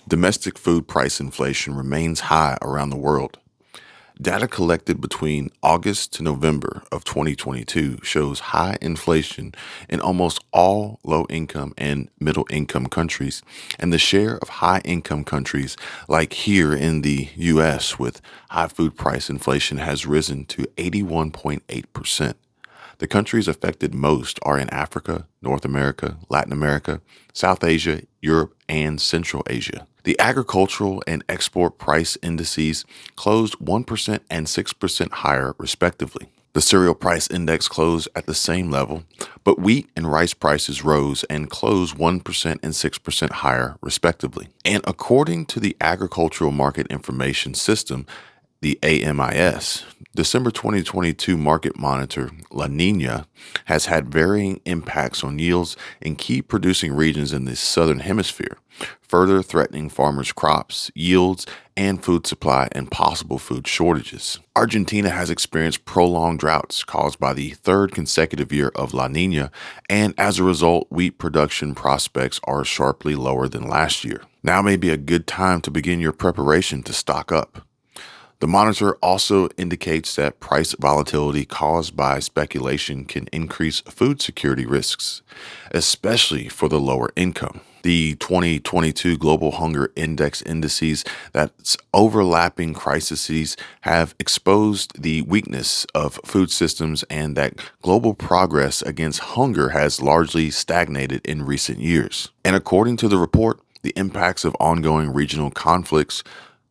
Domestic food price inflation remains high around the world. Data collected between August to November of 2022 shows high inflation in almost all low income and middle income countries, and the share of high income countries, like here in the US, with high food price inflation has risen to 81.8%. The countries affected most are in Africa, North America, Latin America, South Asia, Europe, and Central Asia. The agricultural and export price indices closed 1% and 6% higher, respectively. The cereal price index closed at the same level, but wheat and rice prices rose and closed 1% and 6% higher, respectively. And according to the Agricultural Market Information System, the AMIS, December 2022 market monitor La Nina has had varying impacts on yields in key producing regions in the southern hemisphere, further threatening farmers' crops, yields, and food supply and possible food shortages. Argentina has experienced prolonged droughts caused by the third consecutive year of La Nina, and as a result, wheat production prospects are sharply lower than last year. Now may be a good time to begin your preparation to stock up. The monitor also indicates that price volatility caused by speculation can increase food security risks, especially for the lower income. The 2022 Global Hunger Index indices that's overlapping crises have exposed the weakness of food systems and that global progress against hunger has largely stagnated in recent years. And according to the report, the impacts of ongoing regional conflicts,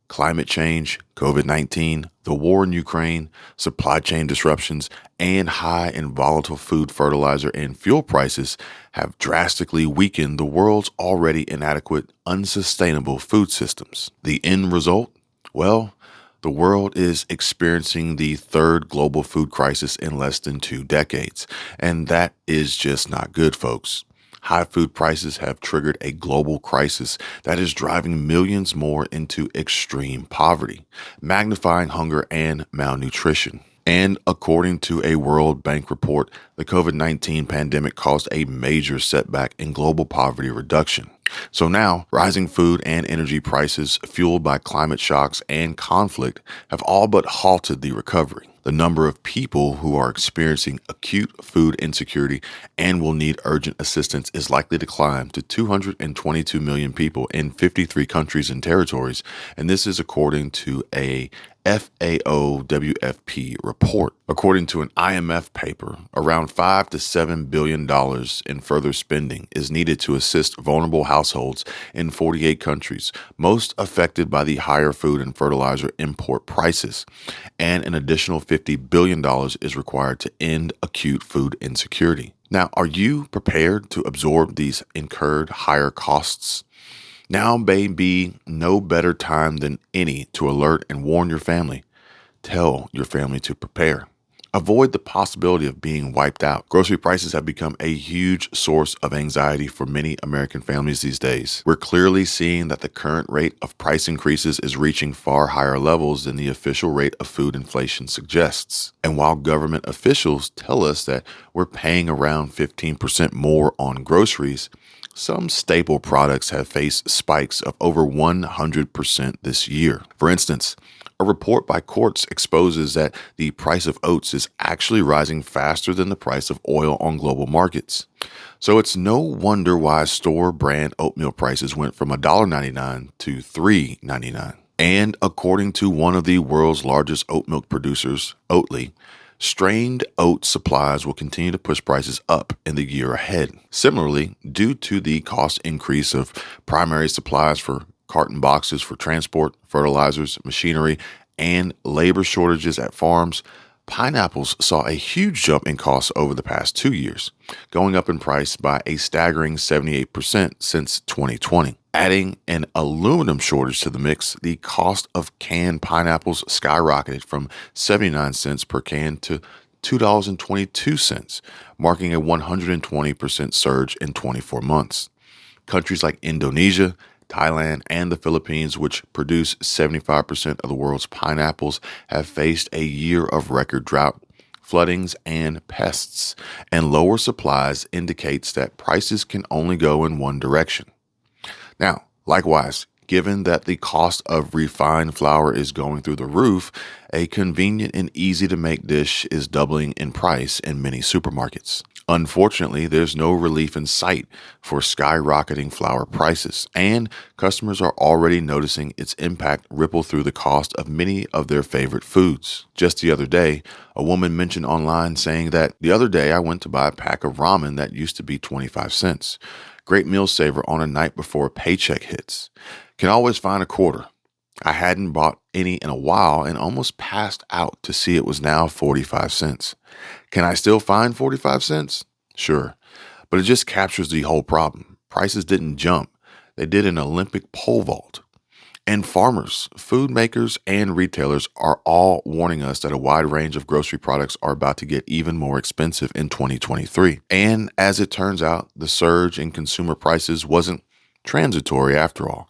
climate change, COVID 19, the war in Ukraine, supply chain disruptions, and high and volatile food, fertilizer, and fuel prices have drastically weakened the world's already inadequate, unsustainable food systems. The end result? Well, the world is experiencing the third global food crisis in less than 2 decades, and that is just not good, folks. High food prices have triggered a global crisis that is driving millions more into extreme poverty, magnifying hunger and malnutrition. And according to a World Bank report, the COVID 19 pandemic caused a major setback in global poverty reduction. So now, rising food and energy prices, fueled by climate shocks and conflict, have all but halted the recovery. The number of people who are experiencing acute food insecurity and will need urgent assistance is likely to climb to 222 million people in 53 countries and territories, and this is according to a FAO WFP report. According to an IMF paper, around $5 to $7 billion in further spending is needed to assist vulnerable households in 48 countries, most affected by the higher food and fertilizer import prices. And an additional $50 billion is required to end acute food insecurity. Now, are you prepared to absorb these incurred higher costs? Now may be no better time than any to alert and warn your family. Tell your family to prepare. Avoid the possibility of being wiped out. Grocery prices have become a huge source of anxiety for many American families these days. We're clearly seeing that the current rate of price increases is reaching far higher levels than the official rate of food inflation suggests. And while government officials tell us that we're paying around 15% more on groceries, some staple products have faced spikes of over 100% this year. For instance, a report by Quartz exposes that the price of oats is actually rising faster than the price of oil on global markets. So it's no wonder why store brand oatmeal prices went from $1.99 to $3.99. And according to one of the world's largest oat milk producers, Oatly, strained oat supplies will continue to push prices up in the year ahead. Similarly, due to the cost increase of primary supplies for carton boxes for transport, fertilizers, machinery, and labor shortages at farms, pineapples saw a huge jump in costs over the past 2 years, going up in price by a staggering 78% since 2020. Adding an aluminum shortage to the mix, the cost of canned pineapples skyrocketed from 79 cents per can to $2.22, marking a 120% surge in 24 months. Countries like Indonesia, Thailand, and the Philippines, which produce 75% of the world's pineapples, have faced a year of record drought, floodings, and pests, and lower supplies indicates that prices can only go in one direction. Now, likewise, Given that the cost of refined flour is going through the roof, a convenient and easy to make dish is doubling in price in many supermarkets. Unfortunately, there's no relief in sight for skyrocketing flour prices, and customers are already noticing its impact ripple through the cost of many of their favorite foods. Just the other day, a woman mentioned online saying that the other day I went to buy a pack of ramen that used to be 25 cents. Great meal saver on a night before a paycheck hits. Can always find a quarter. I hadn't bought any in a while and almost passed out to see it was now 45 cents. Can I still find 45 cents? Sure, but it just captures the whole problem. Prices didn't jump, they did an Olympic pole vault. And farmers, food makers, and retailers are all warning us that a wide range of grocery products are about to get even more expensive in 2023. And as it turns out, the surge in consumer prices wasn't transitory after all,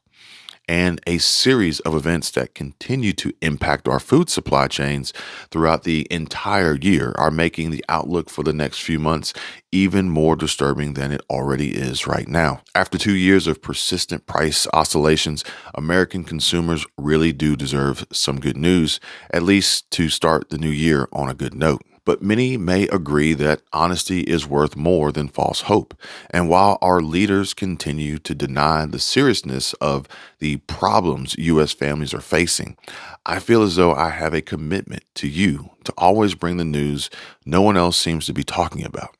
and a series of events that continue to impact our food supply chains throughout the entire year are making the outlook for the next few months even more disturbing than it already is right now. After 2 years of persistent price oscillations, American consumers really do deserve some good news, at least to start the new year on a good note. But many may agree that honesty is worth more than false hope. And while our leaders continue to deny the seriousness of the problems U.S. families are facing, I feel as though I have a commitment to you to always bring the news no one else seems to be talking about.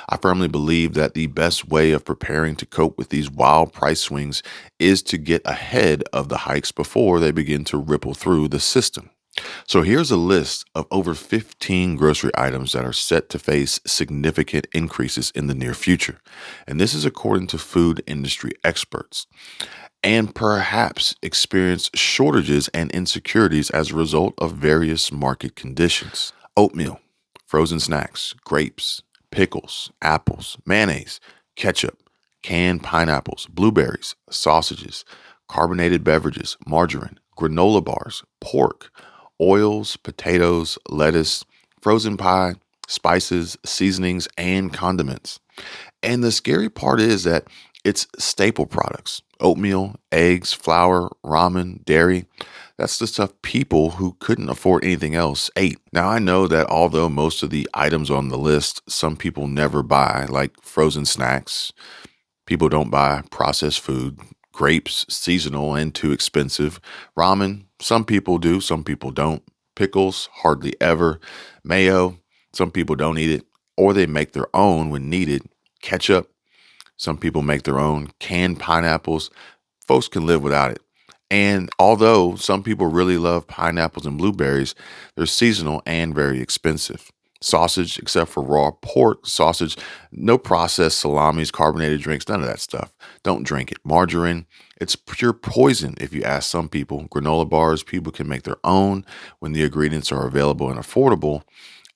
I firmly believe that the best way of preparing to cope with these wild price swings is to get ahead of the hikes before they begin to ripple through the system. So here's a list of over 15 grocery items that are set to face significant increases in the near future. And this is according to food industry experts, and perhaps experience shortages and insecurities as a result of various market conditions. Oatmeal, frozen snacks, grapes, pickles, apples, mayonnaise, ketchup, canned pineapples, blueberries, sausages, carbonated beverages, margarine, granola bars, pork, oils, potatoes, lettuce, frozen pie, spices, seasonings, and condiments. And the scary part is that it's staple products: oatmeal, eggs, flour, ramen, dairy. That's the stuff people who couldn't afford anything else ate. Now, I know that although most of the items on the list some people never buy, like frozen snacks, people don't buy processed food, grapes, seasonal and too expensive, ramen, some people do, some people don't, pickles, hardly ever, mayo, some people don't eat it, or they make their own when needed, ketchup, some people make their own, canned pineapples, folks can live without it. And although some people really love pineapples and blueberries, they're seasonal and very expensive. Sausage, except for raw pork, sausage, no processed salamis, carbonated drinks, none of that stuff. Don't drink it. Margarine, it's pure poison if you ask some people. Granola bars, people can make their own when the ingredients are available and affordable.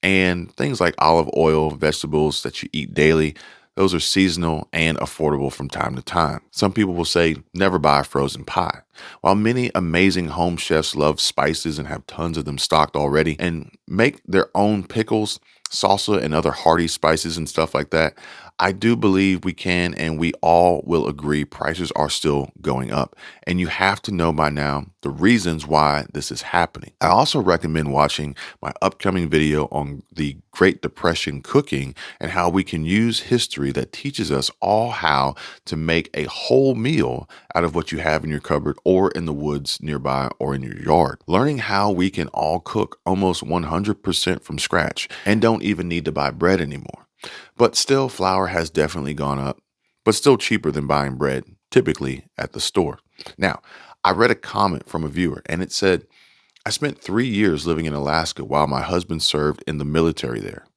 And things like olive oil, vegetables that you eat daily, those are seasonal and affordable from time to time. Some people will say never buy frozen pie. While many amazing home chefs love spices and have tons of them stocked already and make their own pickles, salsa, and other hearty spices and stuff like that, I do believe we can and we all will agree prices are still going up. And you have to know by now the reasons why this is happening. I also recommend watching my upcoming video on the Great Depression cooking and how we can use history that teaches us all how to make a whole meal out of what you have in your cupboard or in the woods nearby or in your yard. Learning how we can all cook almost 100% from scratch and don't even need to buy bread anymore. But still, flour has definitely gone up, but still cheaper than buying bread, typically at the store. Now, I read a comment from a viewer and it said, I spent 3 years living in Alaska while my husband served in the military there.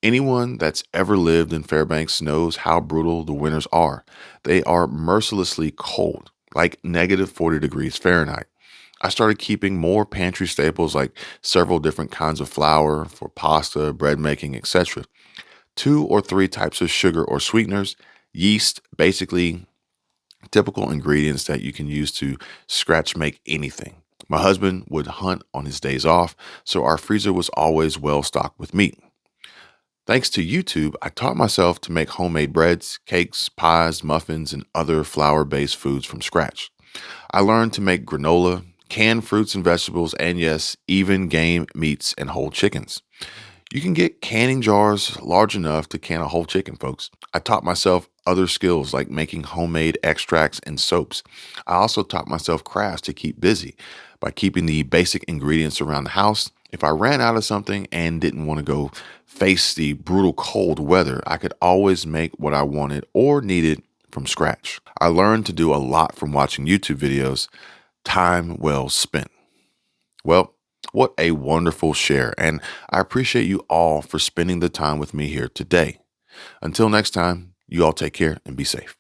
Anyone that's ever lived in Fairbanks knows how brutal the winters are. They are mercilessly cold, like negative 40 degrees Fahrenheit. I started keeping more pantry staples like several different kinds of flour for pasta, bread making, etc. 2 or 3 types of sugar or sweeteners, yeast, basically typical ingredients that you can use to scratch make anything. My husband would hunt on his days off, so our freezer was always well stocked with meat. Thanks to YouTube, I taught myself to make homemade breads, cakes, pies, muffins, and other flour based foods from scratch. I learned to make granola, canned fruits and vegetables, and yes, even game meats and whole chickens. You can get canning jars large enough to can a whole chicken, folks. I taught myself other skills like making homemade extracts and soaps. I also taught myself crafts to keep busy by keeping the basic ingredients around the house. If I ran out of something and didn't want to go face the brutal cold weather, I could always make what I wanted or needed from scratch. I learned to do a lot from watching YouTube videos. Time well spent. Well, what a wonderful share, and I appreciate you all for spending the time with me here today. Until next time, you all take care and be safe.